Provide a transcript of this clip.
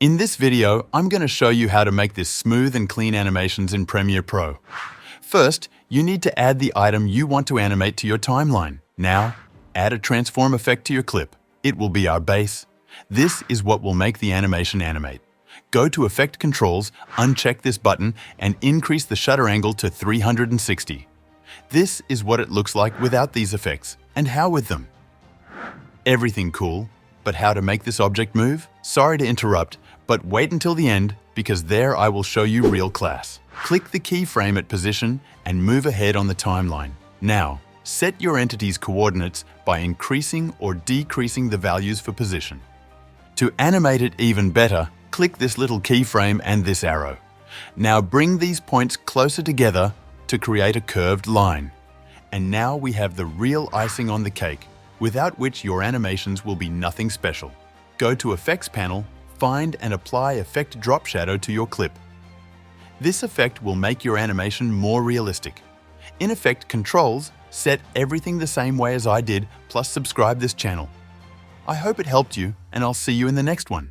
In this video, I'm going to show you how to make this smooth and clean animations in Premiere Pro. First, you need to add the item you want to animate to your timeline. Now, add a transform effect to your clip. It will be our base. This is what will make the animation animate. Go to Effect Controls, uncheck this button, and increase the shutter angle to 360. This is what it looks like without these effects, and how with them. Everything cool, but how to make this object move? Sorry to interrupt, but wait until the end, because there I will show you real class. Click the keyframe at position and move ahead on the timeline. Now, set your entity's coordinates by increasing or decreasing the values for position. To animate it even better, click this little keyframe and this arrow. Now bring these points closer together to create a curved line. And now we have the real icing on the cake, without which your animations will be nothing special. Go to Effects panel, find and apply Effect Drop Shadow to your clip. This effect will make your animation more realistic. In Effect Controls, set everything the same way as I did, plus subscribe this channel. I hope it helped you, and I'll see you in the next one.